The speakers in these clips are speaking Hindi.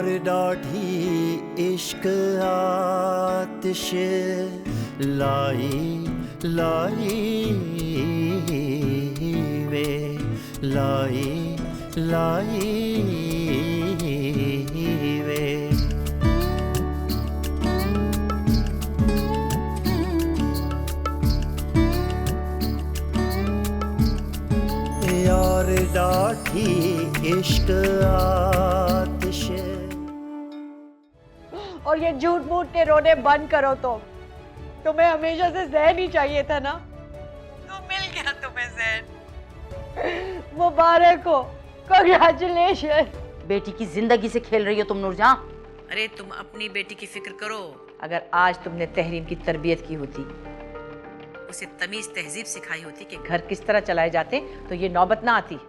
यार डाढ़ी इश्क आतिश लाई लाई वे लाई लाई वे। यार डाढ़ी इश्क आतिश। और ये झूठ मूठ के रोने बंद करो। तो तुम्हें हमेशा से ज़हन ही चाहिए था ना, तो मिल गया तुम्हें ज़हन। मुबारक हो, कांग्रेचुलेशन। बेटी की जिंदगी से खेल रही हो तुम नूरजहां। अरे तुम अपनी बेटी की फिक्र करो। अगर आज तुमने तहरीम की तरबियत की होती, उसे तमीज तहजीब सिखाई होती कि घर किस तरह चलाए जाते, तो ये नौबत ना आती।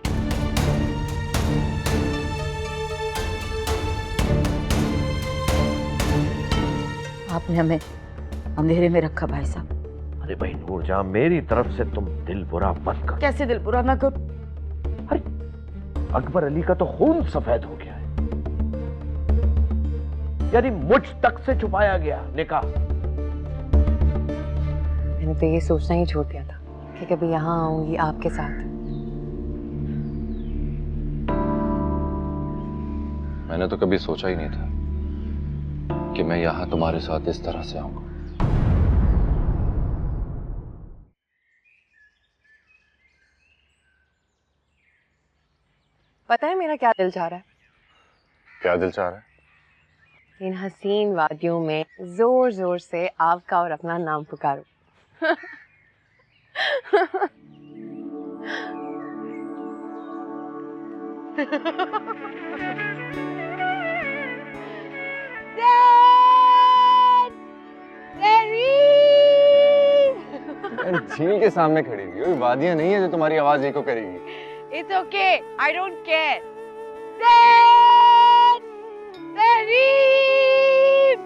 आपने हमें अंधेरे में रखा भाई साहब। अरे भाई नूरजहां, मेरी तरफ से तुम दिल बुरा मत कर। कैसे दिल बुरा ना कर? अरे अकबर अली का तो खून सफेद हो गया है, यानी मुझ तक से छुपाया गया निकाह। मैंने तो ये सोचना ही छोड़ दिया था कि कभी यहाँ आऊंगी आपके साथ। मैंने तो कभी सोचा ही नहीं था कि मैं यहाँ तुम्हारे साथ इस तरह से आऊंगा। पता है मेरा क्या दिल चाह रहा है? क्या दिल चाह रहा है? इन हसीन वादियों में जोर जोर से आपका और अपना नाम पुकारूं। झील के सामने खड़ी हुई हो, वादियां नहीं है जो तुम्हारी आवाज एको करेगी। It's okay, I don't care. Dad! Tahreem!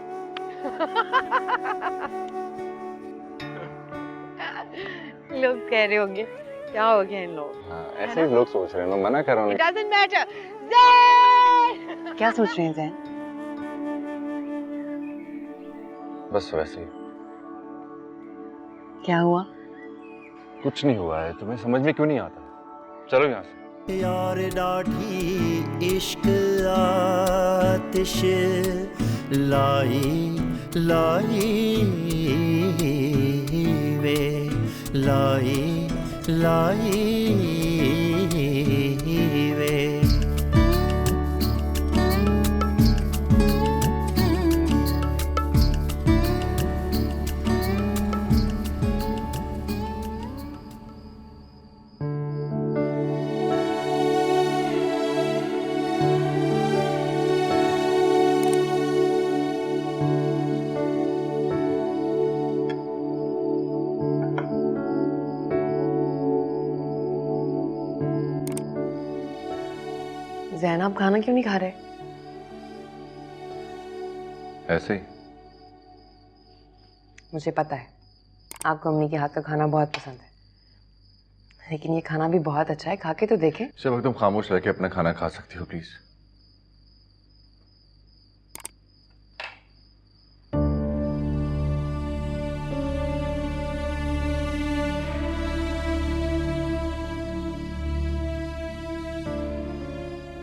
लोग कह रहे होंगे क्या हो गया इन लोग। हाँ, ऐसे ही लोग सोच रहे हैं, मैं मना कर रहा हूँ। It doesn't matter. Zed! क्या सोच रहे हैं जैन? बस वैसे ही। क्या हुआ? कुछ नहीं हुआ है, तुम्हें समझ में क्यों नहीं आता? चलो यहाँ से। यार डाढ़ी इश्क आतिश लाई लाई वे लाई लाई वे। जैन आप खाना क्यों नहीं खा रहे? ऐसे ही। मुझे पता है आपको अम्मी के हाथ का खाना बहुत पसंद है, लेकिन ये खाना भी बहुत अच्छा है, खा के तो देखें। इस वक्त तुम खामोश रह के अपना खाना खा सकती हो प्लीज।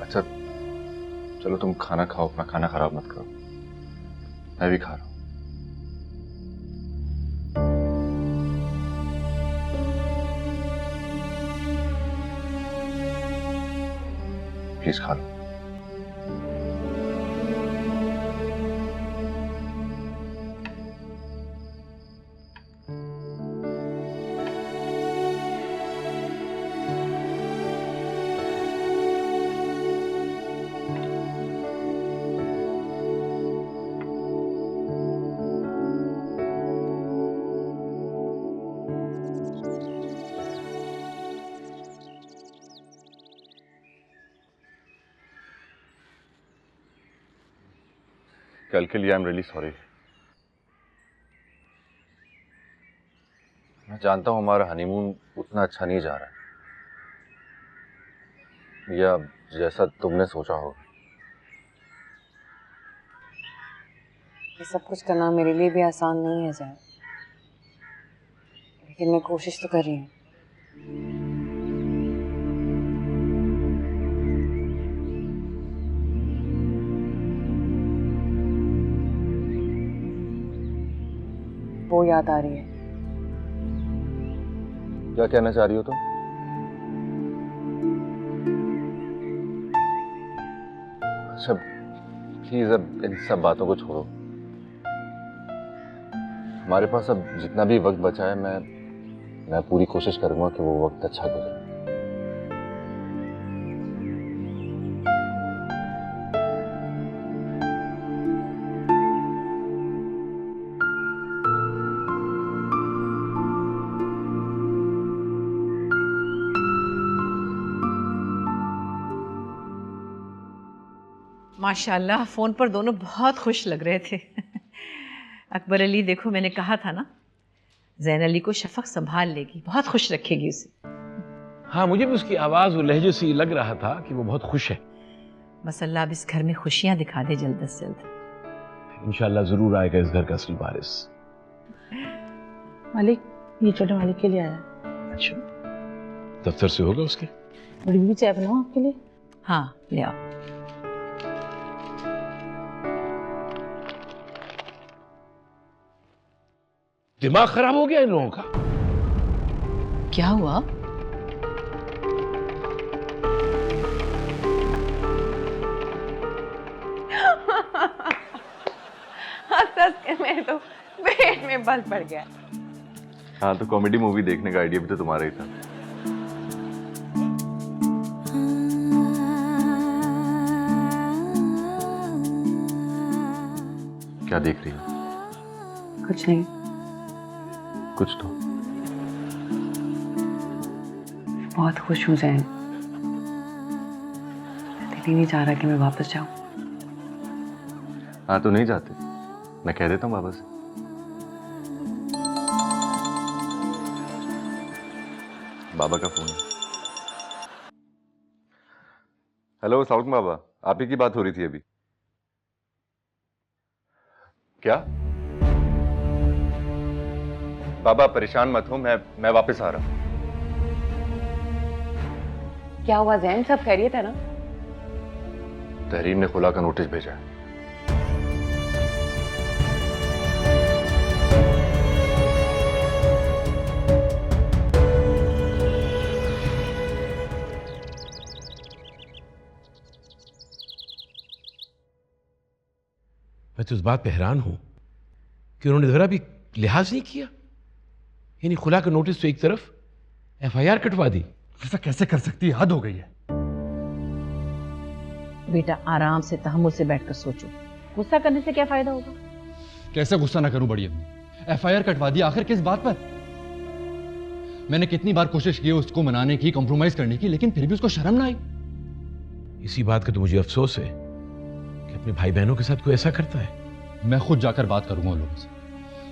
अच्छा चलो तुम खाना खाओ, अपना खाना खराब मत करो, मैं भी खा रहा हूं। प्लीज खा लो। कल के लिए आई एम रियली सॉरी। मैं जानता हूं हमारा हनीमून उतना अच्छा नहीं जा रहा है, या जैसा तुमने सोचा होगा, ये सब कुछ करना मेरे लिए भी आसान नहीं है जैन, लेकिन मैं कोशिश तो कर रही हूँ। वो याद आ रही है। क्या कहना चाह रही हो तुम? अच्छा प्लीज अब इन सब बातों को छोड़ो। हमारे पास अब जितना भी वक्त बचा है मैं पूरी कोशिश करूंगा कि वो वक्त अच्छा गुजरे। माशाल्लाह फ़ोन पर दोनों बहुत खुश लग रहे थे। अकबर अली देखो, मैंने कहा था ना, ज़ैन अली को शफ़क़ संभाल लेगी, बहुत खुश रखेगी उसे। हाँ, मुझे भी उसकी आवाज़ और लहजे से लग रहा था कि वो बहुत खुश है। बस अल्लाह अब इस घर में खुशियाँ दिखा दे जल्द से जल्द। इंशाल्लाह ज़रूर आएगा इस घर का असली वारिस। मालिक, ये छोटे मालिक के लिए आया है। अच्छा, दफ्तर से होगा उसके? बड़ी भी चाय बनाऊं आपके लिए? हाँ ले आओ। दिमाग खराब हो गया इन लोगों का। क्या हुआ? हंस के मेरे तो पेट में बल पड़ गया। हाँ, तो कॉमेडी मूवी देखने का आइडिया भी तो तुम्हारा ही था। क्या देख रही हो? कुछ नहीं। कुछ तो। बहुत खुश हूँ जैन। दिल ही नहीं चाह रहा कि मैं वापस जाऊं। हाँ, तो नहीं जाते, मैं कह देता हूँ बाबा से। बाबा का फोन है। हेलो साउथ बाबा, आप ही की बात हो रही थी अभी। क्या बाबा, परेशान मत हो, मैं वापस आ रहा हूं। क्या हुआ जैन, सब खैरियत है ना? तहरीर ने खुला का नोटिस भेजा है। मैं तो इस बात पे हैरान हूं कि उन्होंने जरा भी लिहाज नहीं किया। यानी खुला का नोटिस तो एक तरफ, एफआईआर कटवा दी। ऐसा कैसे कर सकती है? हद हो गई है। बेटा आराम से तहम्मुल से बैठकर सोचो, गुस्सा करने से क्या फायदा होगा? कैसे गुस्सा ना करूं बड़ी अम्मी? एफआईआर कटवा दी, आखिर किस बात पर? मैंने कितनी बार कोशिश की उसको मनाने की, कॉम्प्रोमाइज करने की, लेकिन फिर भी उसको शर्म ना आई। इसी बात का तो मुझे अफसोस है कि अपने भाई बहनों के साथ कोई ऐसा करता है। मैं खुद जाकर बात करूंगा उन लोगों से।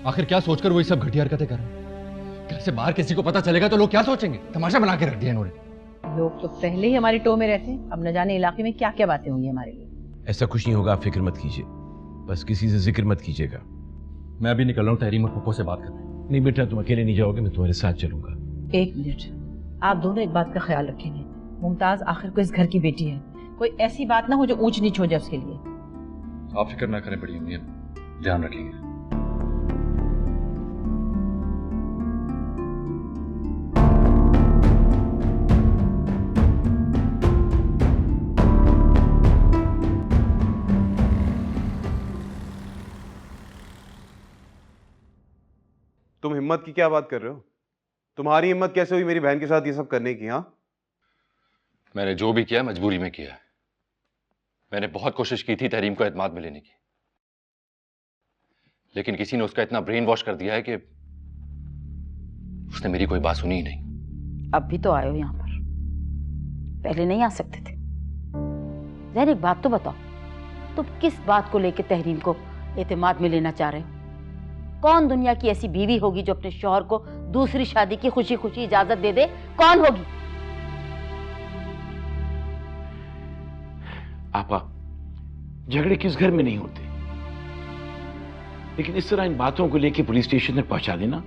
आखिर क्या सोचकर वो ये सब घटिया हरकतें कर रहे हैं? कैसे बाहर किसी को पता चलेगा तो लोग क्या सोचेंगे? तमाशा बना के रख दिया इन्होंने। लोग तो पहले ही हमारी टो में रहते हैं, अब न जाने इलाके में क्या क्या बातें होंगी हमारे लिए। ऐसा कुछ नहीं होगा, आप फिक्र मत कीजिए, बस किसी से जिक्र मत कीजिएगा। मैं भी निकल रहा हूँ तहरीम और पप्पो से बात करने। नहीं बेटा, तुम अकेले नहीं जाओगे, मैं तुम्हारे साथ चलूंगा। एक मिनट, आप दोनों एक बात का ख्याल रखेंगे। मुमताज आखिर को इस घर की बेटी है, कोई ऐसी बात ना हो जो ऊंच नीच हो जाए उसके लिए। आप फिक्र ना करें बड़ी अम्मी, ध्यान रखेंगे। तुम हिम्मत की क्या बात कर रहे हो? तुम्हारी हिम्मत कैसे हुई मेरी बहन के साथ ये सब करने की? हाँ, मैंने जो भी किया मजबूरी में किया है। मैंने बहुत कोशिश की थी तहरीम को एतमाद में लेने की, लेकिन किसी ने उसका इतना ब्रेन वॉश कर दिया है कि उसने मेरी कोई बात सुनी ही नहीं। अब भी तो आए हो यहाँ पर, पहले नहीं आ सकते थे। जैन एक बात तो बताओ, तुम किस बात को लेकर तहरीम को एतमाद में लेना चाह रहे हो? कौन दुनिया की ऐसी बीवी होगी जो अपने शौहर को दूसरी शादी की खुशी खुशी इजाजत दे दे? कौन होगी? आपा, झगड़े किस घर में नहीं होते? लेकिन इस तरह इन बातों को लेके पुलिस स्टेशन तक पहुंचा देना,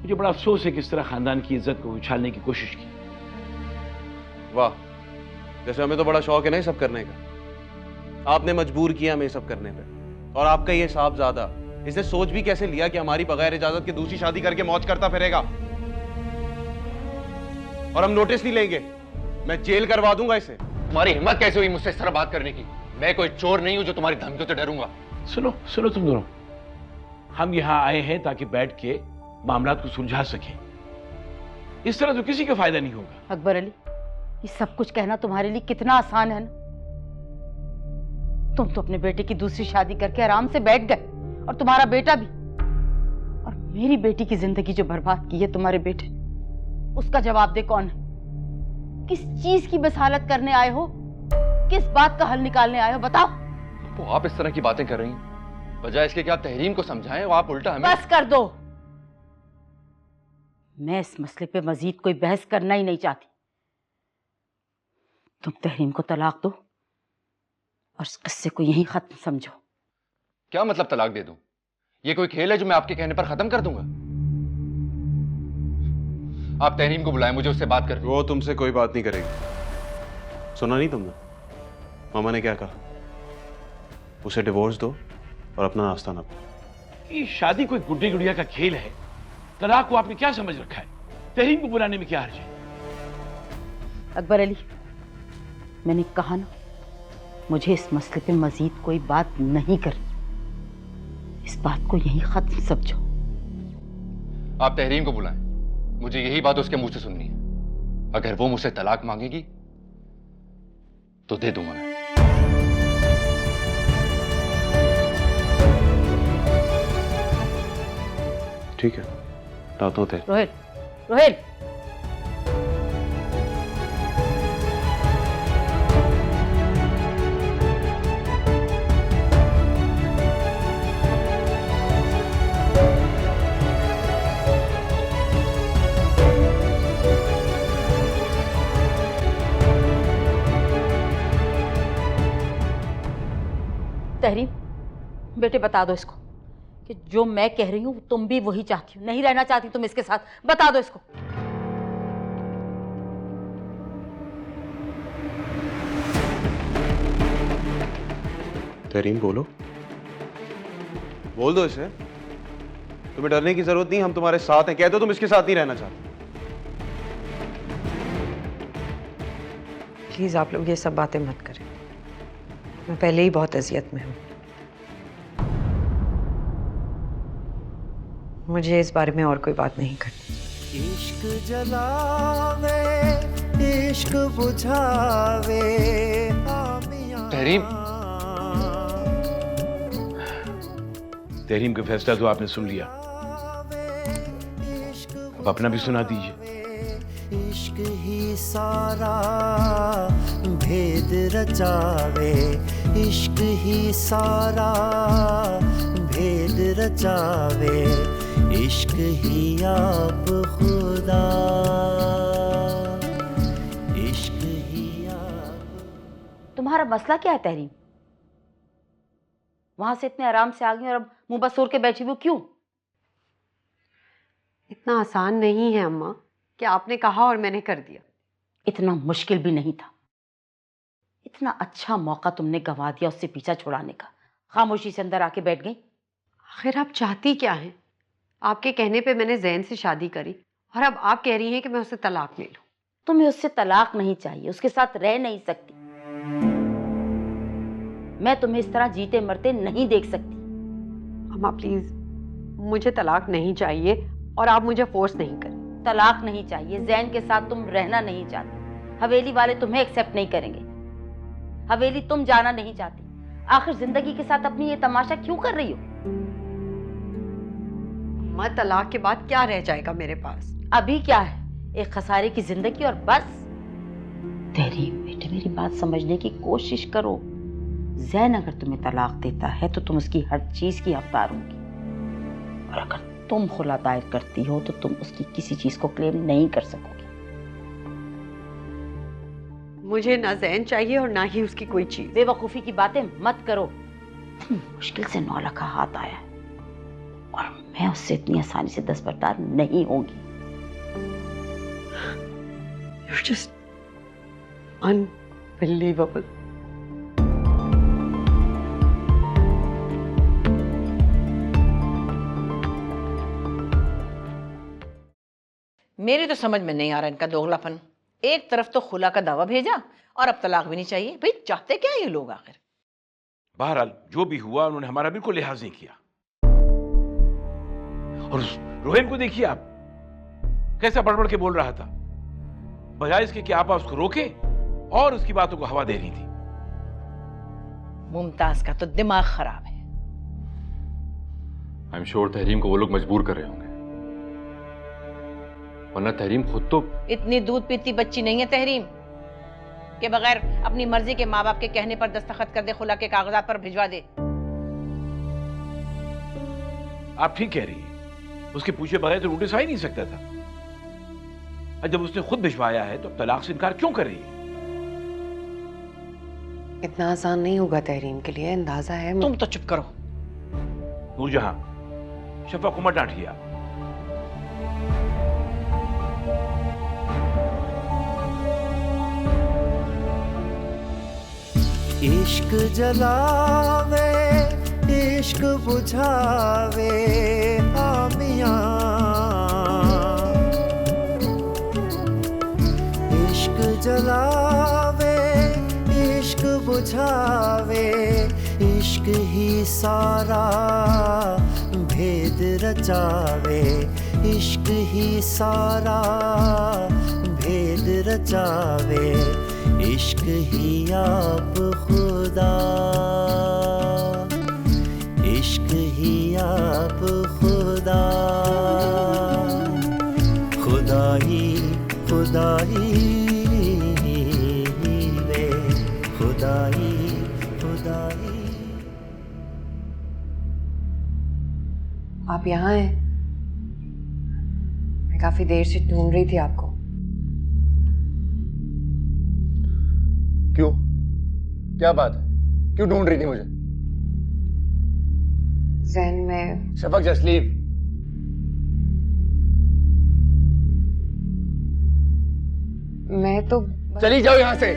मुझे बड़ा अफसोस है कि इस तरह खानदान की इज्जत को उछालने की कोशिश की। वाह, जैसे हमें तो बड़ा शौक है ना ये सब करने का। आपने मजबूर किया हमें ये सब करने पे। और आपका ये साहबजादा, इसने सोच भी कैसे लिया कि हमारी बगैर इजाजत के दूसरी शादी करके मौज करता फिरेगा। और हम नोटिस नहीं लेंगे, मैं जेल करवा दूंगा इसे। तुम्हारी हिम्मत कैसे हुई मुझसे इस तरह बात करने की? मैं कोई चोर नहीं हूं जो तुम्हारी धमकियों से डरूंगा। सुनो सुनो तुम दोनों, हम यहां आए हैं ताकि बैठ के मामला को सुलझा सकें। इस तरह तो किसी का फायदा नहीं होगा। अकबर अली, ये सब कुछ कहना तुम्हारे लिए कितना आसान है ना। तुम तो अपने बेटे की दूसरी शादी करके आराम से बैठ गए, और तुम्हारा बेटा भी। और मेरी बेटी की जिंदगी जो बर्बाद की है तुम्हारे बेटे, उसका जवाब दे कौन है? किस चीज की बसालत करने आए हो? किस बात का हल निकालने आए हो? बताओ। तो आप इस तरह की बातें कर रही हैं, बजाय इसके कि आप तहरीम को समझाएं, और आप उल्टा हमें। बस कर दो। मैं इस मसले पे मजीद कोई बहस करना ही नहीं चाहती। तुम तहरीम को तलाक दो और इस किस्से को यहीं खत्म समझो। क्या मतलब तलाक दे दूं? ये कोई खेल है जो मैं आपके कहने पर खत्म कर दूंगा? आप तहरीम को बुलाएं, मुझे उससे बात करनी। वो तुमसे कोई बात नहीं करेगी। सुना नहीं तुमने मामा ने क्या कहा? उसे डिवोर्स दो और अपना नाश्ता ना पाओ। ये शादी कोई गुड्डी गुड़िया का खेल है? तलाक को आपने क्या समझ रखा है? तहरीम को बुलाने में क्या हर्ज है? अकबर अली, मैंने कहा ना, मुझे इस मसले पे मजीद कोई बात नहीं करनी। इस बात को यहीं खत्म समझो। आप तहरीम को बुलाएं, मुझे यही बात उसके मुंह से सुननी है। अगर वो मुझसे तलाक मांगेगी तो दे दूंगा मैं। ठीक है, लाता हूं। रोहित, रोहित, तहरीम, बेटे बता दो इसको कि जो मैं कह रही हूं तुम भी वही चाहती हो। नहीं रहना चाहती तुम इसके साथ? बता दो इसको। तहरीम बोलो, बोल दो इसे। तुम्हें डरने की जरूरत नहीं, हम तुम्हारे साथ हैं। कह दो तुम इसके साथ नहीं रहना चाहते। प्लीज आप लोग ये सब बातें मत करें, मैं पहले ही बहुत अजियत में हूं। मुझे इस बारे में और कोई बात नहीं करनी। इश्क जलावे, इश्क बुझावे। तहरीम, तहरीम का फैसला तो आपने सुन लिया, अब अपना भी सुना दीजिए। इश्क ही सारा भेद रचावे, इश्क ही सारा भेद रचावे, इश्क ही आप खुदा, इश्क ही आप। तुम्हारा मसला क्या है तहरीम? वहां से इतने आराम से आ गई और अब मुंह बसूर के बैठी हुई क्यों? इतना आसान नहीं है अम्मा कि आपने कहा और मैंने कर दिया। इतना मुश्किल भी नहीं था। इतना अच्छा मौका तुमने गंवा दिया उससे पीछा छुड़ाने का। खामोशी से अंदर आके बैठ गई। आखिर आप चाहती क्या हैं? आपके कहने पे मैंने जैन से शादी करी और अब आप कह रही हैं कि मैं उससे तलाक ले लूं। तुम्हें उससे तलाक नहीं चाहिए, उसके साथ रह नहीं सकती। मैं तुम्हें इस तरह जीते मरते नहीं देख सकती। अम्मा प्लीज, मुझे तलाक नहीं चाहिए और आप मुझे फोर्स नहीं करें। तलाक नहीं चाहिए, जैन के साथ तुम रहना नहीं चाहती, हवेली वाले तुम्हें एक्सेप्ट नहीं करेंगे, हवेली तुम जाना नहीं चाहती। आखिर जिंदगी के साथ अपनी ये तमाशा क्यों कर रही हो? अम्मा तलाक के बाद क्या रह जाएगा मेरे पास? अभी क्या है, एक खसारे की जिंदगी और बस। तहरीम बेटे, मेरी बात समझने की कोशिश करो। जैन अगर तुम्हें तलाक देता है तो तुम उसकी हर चीज की हकदार होगी, और अगर तुम खुला दायर करती हो तो तुम उसकी किसी चीज को क्लेम नहीं कर सकोगी। मुझे ना जैन चाहिए और ना ही उसकी कोई चीज। बेवकूफी की बातें मत करो। मुश्किल से 9 लाख का हाथ आया है और मैं उससे इतनी आसानी से दस्तबरदार नहीं होगी। You're just unbelievable. मेरी तो समझ में नहीं आ रहा इनका दोगलापन। एक तरफ तो खुला का दावा भेजा और अब तलाक भी नहीं चाहिए। भाई चाहते क्या ये लोग आखिर? बहरहाल जो भी हुआ उन्होंने हमारा बिल्कुल लिहाज नहीं किया। और उस रोहन को देखिए आप, कैसा बड़बड़ के बोल रहा था, बजाय इसके कि आप उसको रोके और उसकी बातों को हवा दे रही थी। मुमताज का तो दिमाग खराब है। आई एम श्योर तहरीम को वो लोग मजबूर कर रहे होंगे, वरना तहरीम खुद तो इतनी दूध पीती बच्ची नहीं है तहरीम के बगैर अपनी मर्जी के माँ बाप के कहने पर दस्तखत कर दे, खुला के कागजात पर भिजवा दे। आप ठीक कह रही हैं, उसके पूछे बगैर तो नोटिस आ ही नहीं सकता था। और जब उसने खुद भिजवाया है तो तलाक से इनकार क्यों कर रही है? इतना आसान नहीं होगा तहरीम के लिए, अंदाजा है। तुम तो चुप करो। नूरजहां, शफा को मत डांटिए आप। इश्क जलावे इश्क बुझावे हामियां, इश्क जलावे इश्क बुझावे, इश्क ही सारा भेद रचावे, इश्क ही सारा भेद रचावे, इश्क ही आप खुदा, इश्क ही आप खुदा, खुदाई खुदाई वे खुदाई खुदाई। आप यहाँ हैं? मैं काफी देर से ढूंढ रही थी आपको। क्यों? क्या बात है? क्यों ढूंढ रही थी मुझे? जैन में शफक जस्ट लीव। मैं तो चली जाओ यहां से।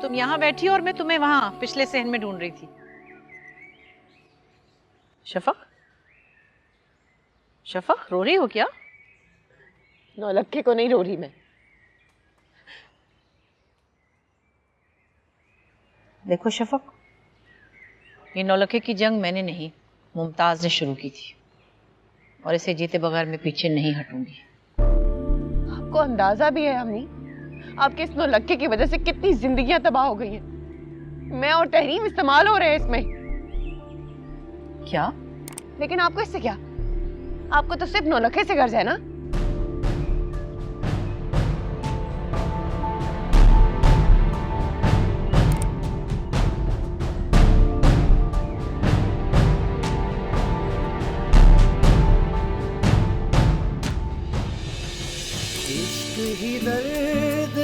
तुम यहाँ बैठी और मैं तुम्हें वहां पिछले सहन में ढूंढ रही थी। शफक, शफक रो रही हो क्या? नौलक्खे को नहीं रो रही मैं। देखो शफक, ये नौलखे की जंग मैंने नहीं, मुमताज ने शुरू की थी और इसे जीते बगैर मैं पीछे नहीं हटूंगी। आपको अंदाजा भी है अम्मी, आपके इस नौलक्खे की वजह से कितनी जिंदगियां तबाह हो गई हैं। मैं और तहरीम इस्तेमाल हो रहे हैं इसमें। क्या? लेकिन आपको इससे क्या? आपको तो सिर्फ नौलक्खे से गर्ज है ना। इश्क ही दर्द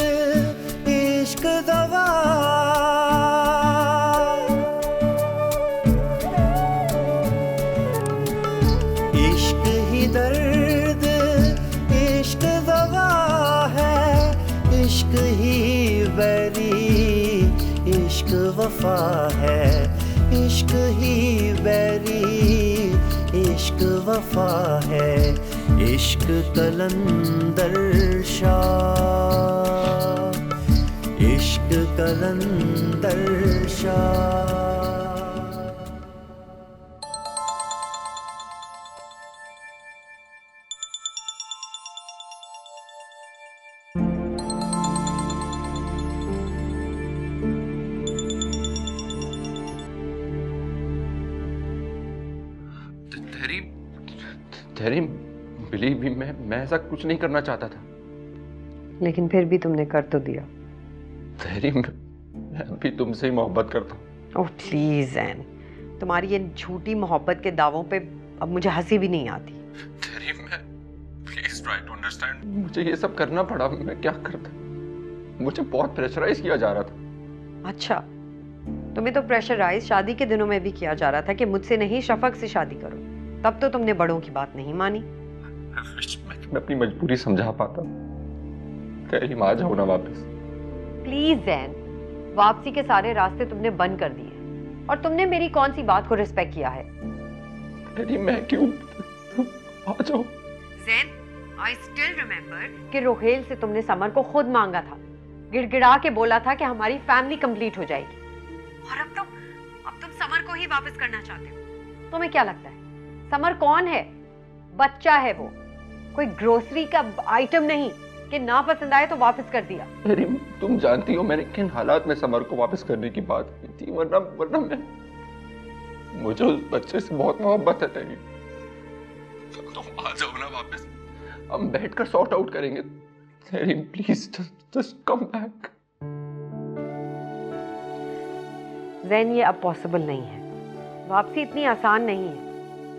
इश्क दवा, इश्क ही दर्द इश्क दवा है, इश्क ही बैरी इश्क वफा है, इश्क ही बैरी इश्क वफा है, इश्क कलंदर शाह, इश्क कलंदर शाह। तहरीम, बिलीव मी, मैं ऐसा कुछ नहीं करना चाहता था। लेकिन फिर भी तुमने कर तो दिया। तहरीम, मैं अभी तुमसे ही मोहब्बत करता हूँ। ओह प्लीज जैन, तुम्हारी ये झूठी मोहब्बत के दावों पे अब मुझे हंसी भी नहीं आती। तहरीम, मैं प्लीज ट्राई टू अंडरस्टैंड। मुझे ये सब करना पड़ा, मैं क्या करता। मुझे बहुत प्रेशराइज किया जा रहा था। अच्छा, तुम्हें तो प्रेशराइज शादी के दिनों में भी किया जा रहा था कि मुझसे नहीं शफक से शादी करो। तब तो तुमने बड़ों की बात नहीं मानी। मैं अपनी मजबूरी समझा पाता। तहरीम, आ जाओ ना वापस। प्लीज जैन, वापसी के सारे रास्ते तुमने बंद कर दिए और तुमने मेरी कौन सी बात को रिस्पेक्ट किया है? तहरीम, मैं क्यों? आ जाओ। जैन, I still remember कि रोहेल से तुमने समर को खुद मांगा था, गिड़गिड़ा के बोला था कि हमारी फैमिली कंप्लीट हो जाएगी। और अब तुम समर को ही वापस करना चाहते हो। तुम्हें क्या लगता है समर कौन है? बच्चा है वो, कोई ग्रोसरी का आइटम नहीं कि ना पसंद आए तो वापस कर दिया। तहरीम, तुम जानती हो मैंने किन हालात में समर को वापस करने की बात की थी, वरना मुझे उस बच्चे से बहुत मोहब्बत है। तहरीम, तुम आ जाओ ना वापस, हम बैठकर सॉर्ट आउट करेंगे। Tahreem, please just come back. Jain, ये अब पॉसिबल नहीं है। वापसी इतनी आसान नहीं है।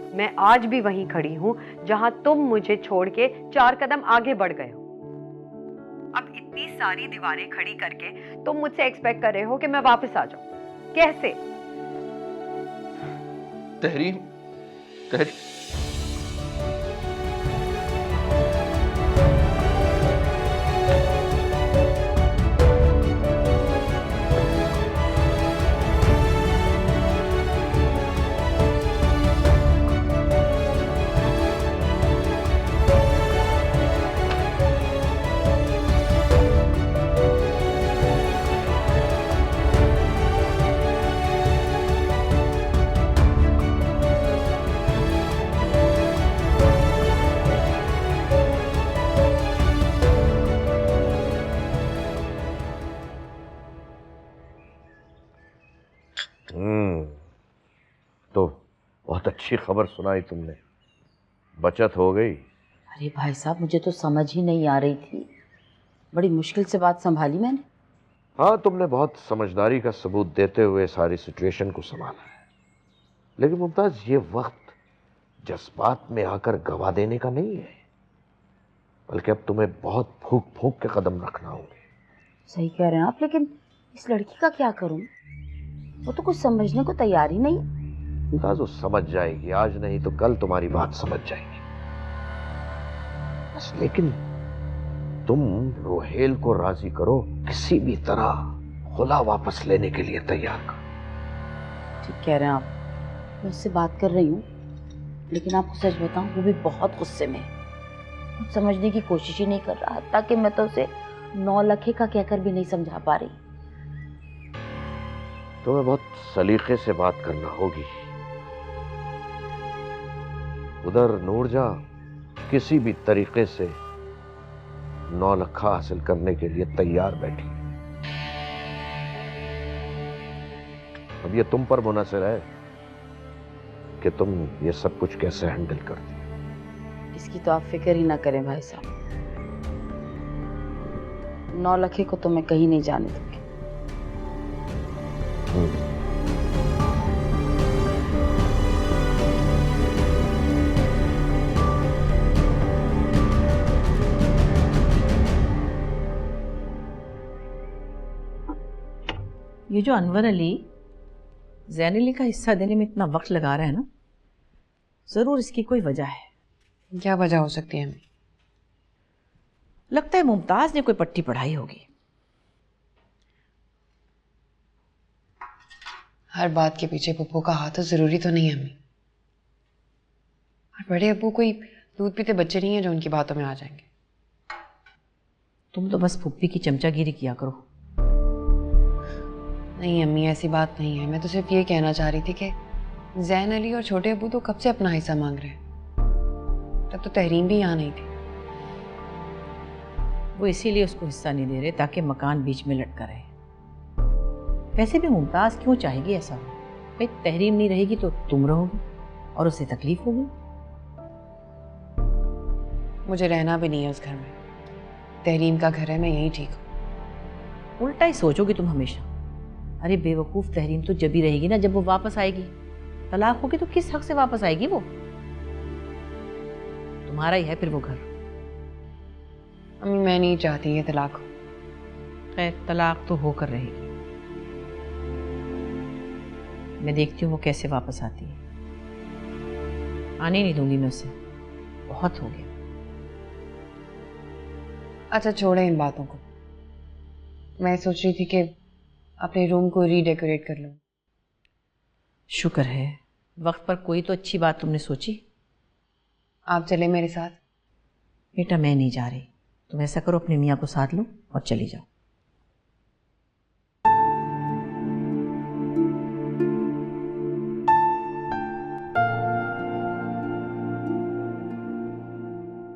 मैं आज भी वहीं खड़ी हूं जहां तुम मुझे छोड़ के 4 कदम आगे बढ़ गए हो। अब इतनी सारी दीवारें खड़ी करके तुम मुझसे एक्सपेक्ट कर रहे हो कि मैं वापस आ जाऊं। कैसे? तहरीम, तो बहुत अच्छी खबर सुनाई तुमने, बचत हो गई। अरे भाई साहब, मुझे तो समझ ही नहीं आ रही थी, बड़ी मुश्किल से बात संभाली मैंने। हाँ, तुमने बहुत समझदारी का सबूत देते हुए सारी सिचुएशन को संभाला है। लेकिन मुमताज, ये वक्त जज्बात में आकर गवा देने का नहीं है, बल्कि अब तुम्हें बहुत फूंक फूंक के कदम रखना होंगे। सही कह रहे हैं आप, लेकिन इस लड़की का क्या करूं? वो तो कुछ समझने को तैयार ही नहीं। मुमताज, वो समझ जाएगी, आज नहीं तो कल तुम्हारी बात समझ जाएगी। बस लेकिन तुम रोहेल को राजी करो, किसी भी तरह खुला वापस लेने के लिए तैयार करो। ठीक कह रहे हैं आप, मैं उससे बात कर रही हूँ, लेकिन आपको सच बताऊं, वो भी बहुत गुस्से में है। समझने की कोशिश ही नहीं कर रहा, ताकि मैं तो उसे 9 लखे का कहकर भी नहीं समझा पा रही। तुम्हें बहुत सलीके से बात करना होगी। उधर नूरजा किसी भी तरीके से 9 लखा हासिल करने के लिए तैयार बैठी। अब ये तुम पर मुनहसर है कि तुम ये सब कुछ कैसे हैंडल करती हो। इसकी तो आप फिक्र ही ना करें भाई साहब, 9 लखे को तो मैं कहीं नहीं जाने दूंगी। ये जो अनवर अली ज़ैन अली का हिस्सा देने में इतना वक्त लगा रहा है ना, जरूर इसकी कोई वजह है। क्या वजह हो सकती है? हमें लगता है मुमताज ने कोई पट्टी पढ़ाई होगी। हर बात के पीछे पप्पू का हाथ तो जरूरी तो नहीं है। हमें और बड़े अब्बू कोई दूध पीते बच्चे नहीं है जो उनकी बातों में आ जाएंगे। तुम तो बस पुप्पी की चमचागिरी किया करो। नहीं अम्मी, ऐसी बात नहीं है। मैं तो सिर्फ ये कहना चाह रही थी कि जैन अली और छोटे अबू तो कब से अपना हिस्सा मांग रहे हैं। तब तो तहरीम भी यहाँ नहीं थी। वो इसीलिए उसको हिस्सा नहीं दे रहे ताकि मकान बीच में लटका रहे। वैसे भी मुमताज क्यों चाहेगी ऐसा हो? भाई तहरीम नहीं रहेगी तो तुम रहोगी और उसे तकलीफ होगी। मुझे रहना भी नहीं है उस घर में। तहरीम का घर है, मैं यहीं ठीक हूँ। उल्टा ही सोचोगी तुम हमेशा। अरे बेवकूफ, तहरीम तो जब ही रहेगी ना जब वो वापस आएगी। तलाक होगी तो किस हक से वापस आएगी वो? तुम्हारा ही है फिर वो घर। अम्मी मैं नहीं चाहती ये तलाक हो। खैर तलाक तो होकर रहेगी। मैं देखती हूँ वो कैसे वापस आती है। आने नहीं दूंगी मैं उसे, बहुत हो गया। अच्छा छोड़े इन बातों को। मैं सोच रही थी कि अपने रूम को रीडेकोरेट कर लूं। शुक्र है वक्त पर कोई तो अच्छी बात तुमने सोची। आप चले मेरे साथ? बेटा मैं नहीं जा रही। तुम ऐसा करो, अपने मियाँ को साथ लो और चली जाओ।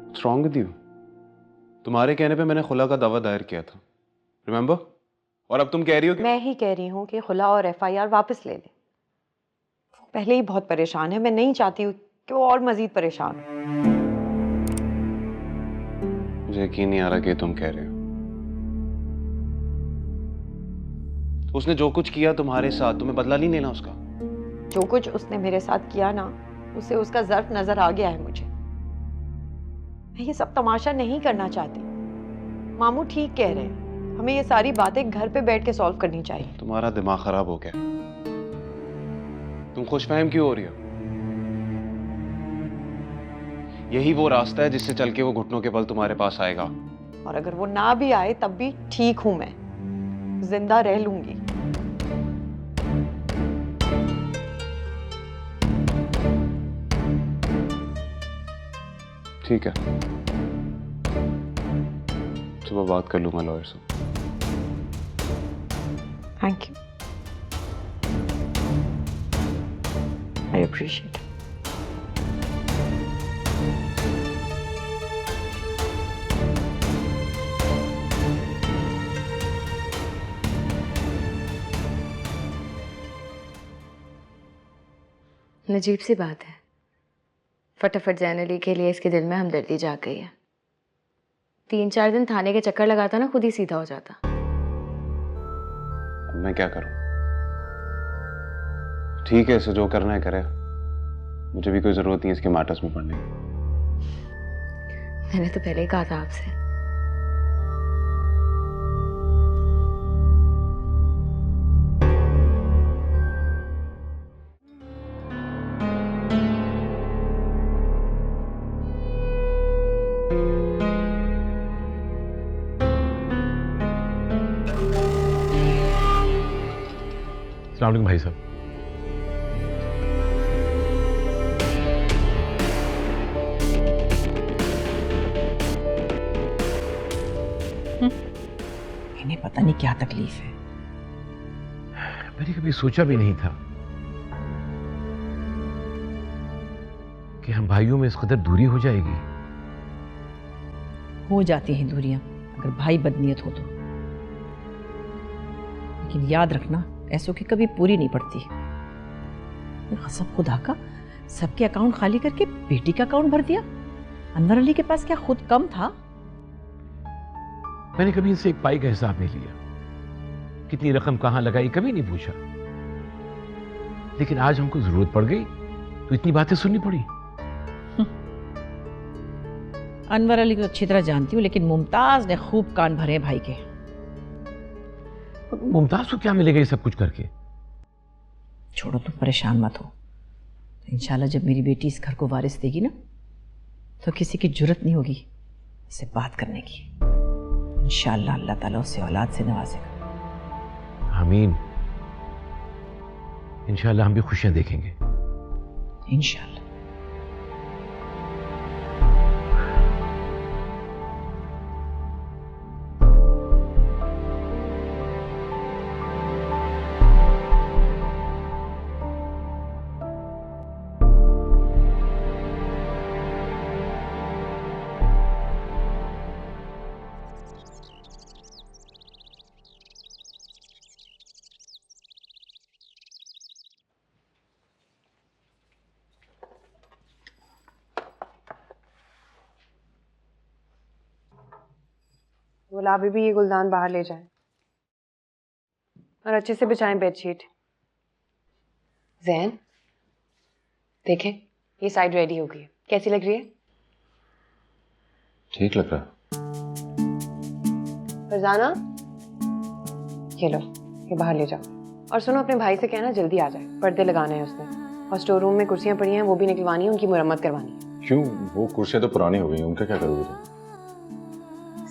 What's wrong with you? तुम्हारे कहने पे मैंने खुला का दावा दायर किया था, रिमेंबर? और अब तुम कह रही हो कि मैं ही कह रही हूँ कि खुला और FIR वापस ले ले। वो पहले ही बहुत परेशान है, मैं नहीं चाहती हूँ कि वो और मजीद परेशान हो। मुझे यकीन नहीं आ रहा कि तुम कह रहे हो। उसने जो कुछ किया तुम्हारे साथ, तुम्हें बदला नहीं लेना उसका? जो कुछ उसने मेरे साथ किया ना, उसे उसका ज़र्फ नजर आ गया है मुझे। मैं ये सब तमाशा नहीं करना चाहती। मामू ठीक कह रहे हैं, हमें ये सारी बातें घर पे बैठ के सॉल्व करनी चाहिए। तुम्हारा दिमाग खराब हो गया। तुम खुशफहम क्यों हो रही हो? यही वो रास्ता है जिससे चल के वो घुटनों के बल तुम्हारे पास आएगा। और अगर वो ना भी आए तब भी ठीक हूं, मैं जिंदा रह लूंगी। ठीक है, सुबह बात कर लूंगा लॉयर से। Thank you, I appreciate. अजीब सी बात है, फटाफट जैन अली के लिए इसके दिल में हमदर्दी जाग गई है। 3-4 दिन थाने के चक्कर लगाता ना, खुद ही सीधा हो जाता। अब मैं क्या करूं? ठीक है, इसे जो करना है करे। मुझे भी कोई जरूरत नहीं है इसके मैटर्स में पड़ने की। मैंने तो पहले ही कहा था आपसे। अस्सलाम वालेकुम भाई साहब। इन्हें पता नहीं क्या तकलीफ है। मैंने कभी सोचा भी नहीं था कि हम भाइयों में इस कदर दूरी हो जाएगी। हो जाती हैं दूरियां अगर भाई बदनीयत हो तो, लेकिन याद रखना ऐसों की कभी पूरी नहीं पड़ती। कसम खुदा का, सबके अकाउंट खाली करके बेटी का अकाउंट भर दिया। अनवर अली के पास क्या खुद कम था? मैंने कभी इनसे एक पाई का हिसाब नहीं लिया, कितनी रकम कहां लगाई कभी नहीं पूछा। लेकिन आज हमको जरूरत पड़ गई तो इतनी बातें सुननी पड़ी। अनवर अली को अच्छी तरह जानती हूँ, लेकिन मुमताज ने खूब कान भरे भाई के। मुमताज को क्या मिलेगा ये सब कुछ करके? छोड़ो, तुम परेशान मत हो। इंशाल्लाह जब मेरी बेटी इस घर को वारिस देगी ना, तो किसी की जुर्रत नहीं होगी इससे बात करने की। इंशाल्लाह अल्लाह ताला उसे औलाद से नवाजेगा। आमीन। इंशाल्लाह हम भी खुशियां देखेंगे। इंशाल्लाह। गुलाबी भी ये गुलदान बाहर ले जाए और अच्छे से बिछाएं बेडशीट। जैन देखें, ये साइड रेडी हो गई है, कैसी लग रही है? ठीक लग रहा है। फरजाना, ये लो, ये बाहर ले जाओ। और सुनो, अपने भाई से कहना जल्दी आ जाए, पर्दे लगाने हैं उसने। और स्टोर रूम में कुर्सियां पड़ी हैं, वो भी निकलवानी है, उनकी मुरम्मत करवानी है। क्यों? वो कुर्सियां तो पुरानी हो गई हैं, उनका क्या करोगे तुम?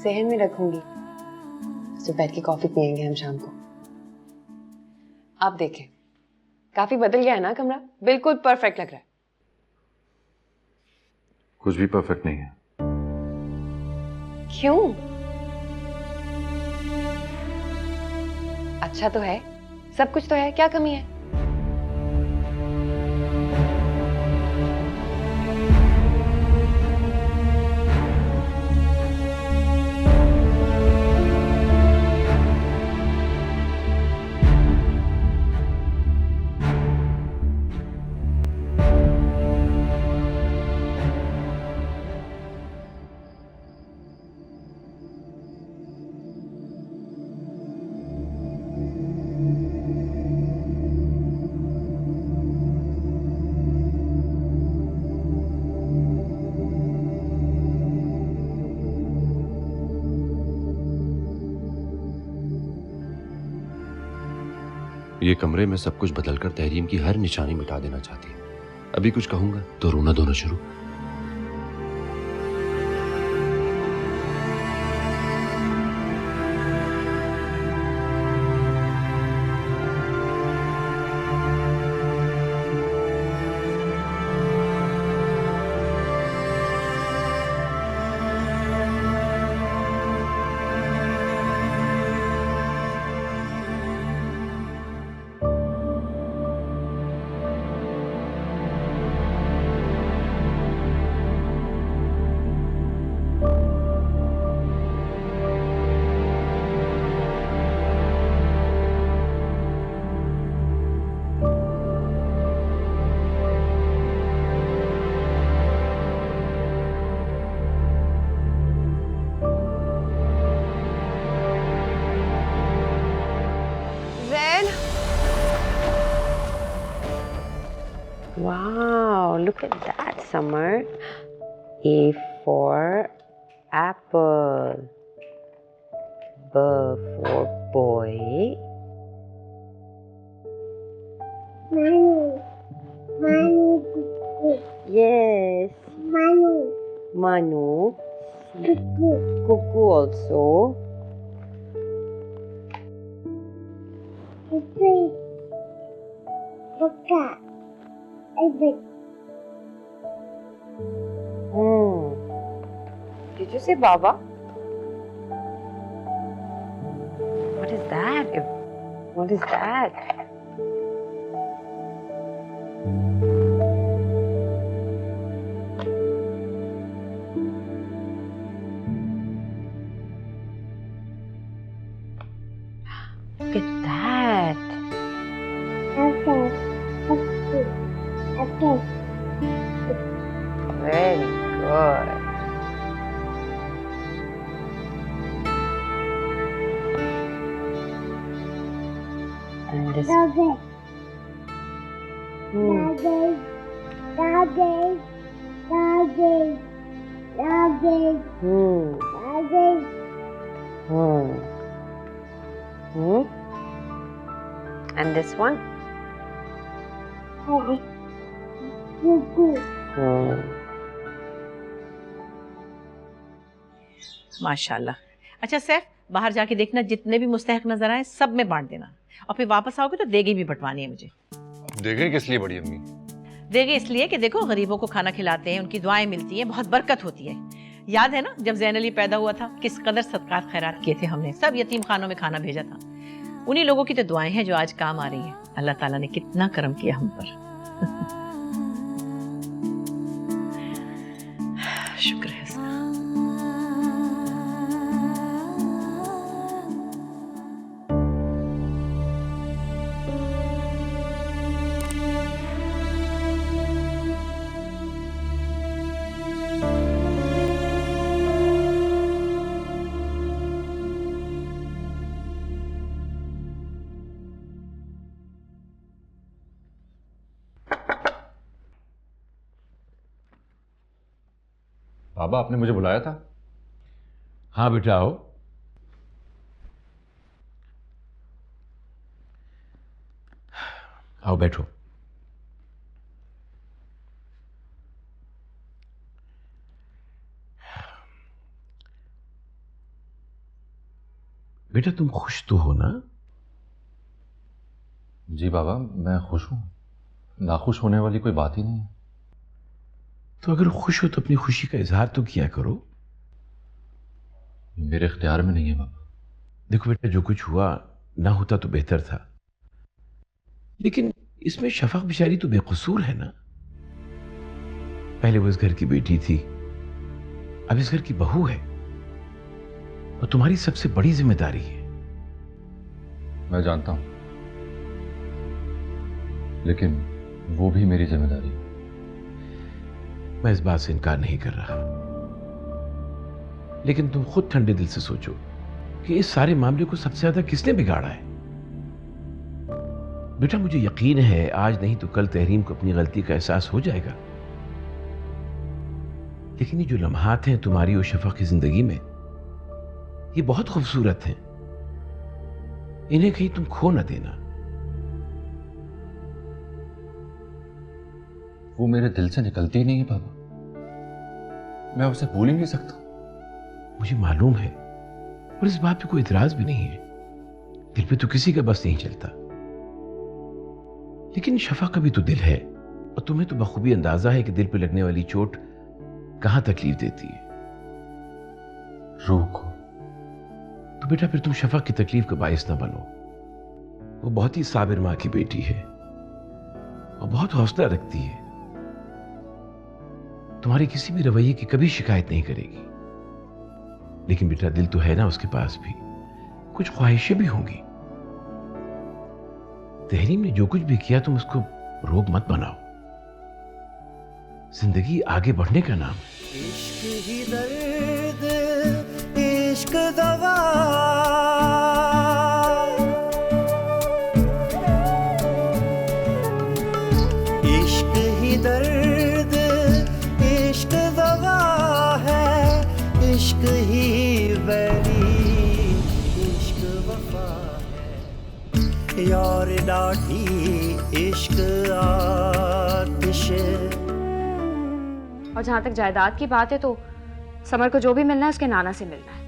सहन में रखूंगी, तो बैठ के कॉफी पियेंगे हम शाम को। आप देखें, काफी बदल गया है ना कमरा, बिल्कुल परफेक्ट लग रहा है। कुछ भी परफेक्ट नहीं है। क्यों? अच्छा तो है, सब कुछ तो है, क्या कमी है? ये कमरे में सब कुछ बदलकर तहरीम की हर निशानी मिटा देना चाहती है। अभी कुछ कहूंगा तो रोना धोना शुरू। Wow, look at that, Summer. A for apple. B for boy. Manu. Manu. Yes. Manu. Manu. Cuckoo. Cuckoo also. Cuckoo. Cuckoo. Did you say Baba? What is that? What is that? Look at that. Okay. Okay. Very good. And this. Doggy. Hmm. Doggy. Doggy. Doggy. Doggy. Hmm. Doggy. Hmm. Hmm. And this one. Cuckoo. Hmm. माशाल्लाह। अच्छा सैफ, बाहर जाके देखना, जितने भी मुस्तहक नजर आए सब में बांट देना, और फिर वापस आओगे तो देगी भी बंटवानी है मुझे। देगे किस लिए बड़ी अम्मी? देगे इसलिए कि देखो गरीबों को खाना खिलाते हैं, उनकी दुआएं मिलती हैं, बहुत बरकत होती है। याद है ना जब ज़ैन अली पैदा हुआ था, किस कदर सदकात खैरात किए थे हमने, सब यतीम खानों में खाना भेजा था। उन्हीं लोगों की तो दुआएं हैं जो आज काम आ रही हैं। अल्लाह ताला ने कितना करम किया हम पर। शुक्र है। बाबा, आपने मुझे बुलाया था? हाँ बेटा, आओ। आओ बैठो। बेटा तुम खुश तो हो ना? जी बाबा, मैं खुश हूं। नाखुश होने वाली कोई बात ही नहीं है। तो अगर खुश हो तो अपनी खुशी का इजहार तो किया करो। मेरे इख्तियार में नहीं है बाबा। देखो बेटा, जो कुछ हुआ ना होता तो बेहतर था, लेकिन इसमें शफक बेचारी तो बेकसूर है ना। पहले वो इस घर की बेटी थी, अब इस घर की बहू है, और तुम्हारी सबसे बड़ी जिम्मेदारी है। मैं जानता हूं, लेकिन वो भी मेरी जिम्मेदारी है। मैं इस बात से इनकार नहीं कर रहा, लेकिन तुम खुद ठंडे दिल से सोचो कि इस सारे मामले को सबसे ज्यादा किसने बिगाड़ा है। बेटा मुझे यकीन है आज नहीं तो कल तहरीम को अपनी गलती का एहसास हो जाएगा, लेकिन ये जो लम्हात हैं तुम्हारी और शफक की जिंदगी में, ये बहुत खूबसूरत हैं। इन्हें कहीं तुम खो ना देना। वो मेरे दिल से निकलती ही नहीं है बाबा। मैं उसे भूल ही नहीं सकता। मुझे मालूम है, और इस बात पे कोई इतराज भी नहीं है। दिल पे तो किसी का बस नहीं चलता, लेकिन शफा का भी तो दिल है, और तुम्हें तो बखूबी अंदाजा है कि दिल पे लगने वाली चोट कहां तकलीफ देती है। रूह को। तो बेटा फिर तुम शफा की तकलीफ का बायस ना बनो। वो बहुत ही साबिर मां की बेटी है और बहुत हौसला रखती है। तुम्हारे किसी भी रवैये की कभी शिकायत नहीं करेगी। लेकिन बेटा दिल तो है ना उसके पास भी, कुछ ख्वाहिशें भी होंगी। तहरीम ने जो कुछ भी किया तुम उसको रोग मत बनाओ। जिंदगी आगे बढ़ने का नाम है। इश्क ही दर्द, इश्क दवा, इश्क ही दर्द, इश्क दवा है, इश्क ही बैरी, इश्क वफा है, यार लाठी इश्क आतिश। और जहाँ तक जायदाद की बात है तो समर को जो भी मिलना है उसके नाना से मिलना है।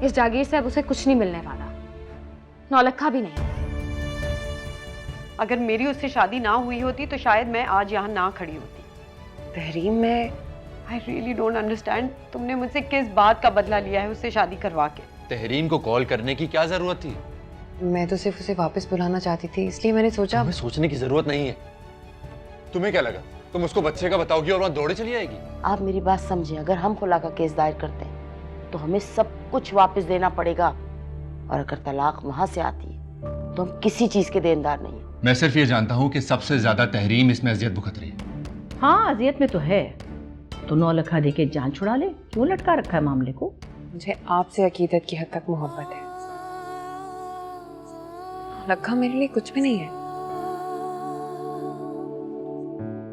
इस जागीर से अब उसे कुछ नहीं मिलने वाला, नौलखा भी नहीं। अगर मेरी उससे शादी ना हुई होती तो शायद मैं आज यहाँ ना खड़ी होती। तहरीम, मैं आई रियली डोंट अंडरस्टैंड, तुमने मुझसे किस बात का बदला लिया है उससे शादी करवा के? तहरीम को कॉल करने की क्या जरूरत थी? मैं तो सिर्फ उसे वापस बुलाना चाहती थी, इसलिए मैंने सोचा। तुम्हें सोचने की जरूरत नहीं है। तुम्हें क्या लगा तुम उसको बच्चे का बताओगी और वहां दौड़े चली आएगी? आप मेरी बात समझे, अगर हम खुला का केस दायर करते हैं तो हमें सब कुछ वापस देना पड़ेगा, और अगर तलाक वहां से आती है तो हम किसी चीज के देनदार नहीं है। मैं सिर्फ ये जानता हूँ कि सबसे ज्यादा तहरीम इसमें अजियत भुगत रही है। हाँ, अजियत में तो है, तो 9 लाख दे के जान छुड़ा ले। क्यों लटका रखा है मामले को? मुझे आपसे अकीदत की हद तक मोहब्बत है। लखा मेरे लिए कुछ भी नहीं है।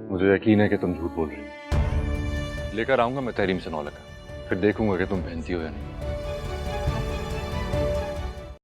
मुझे यकीन है कि तुम झूठ बोल रही हो। लेकर आऊंगा मैं तहरीम से 9 लाख, फिर देखूंगा कि तुम पहनती हो या नहीं।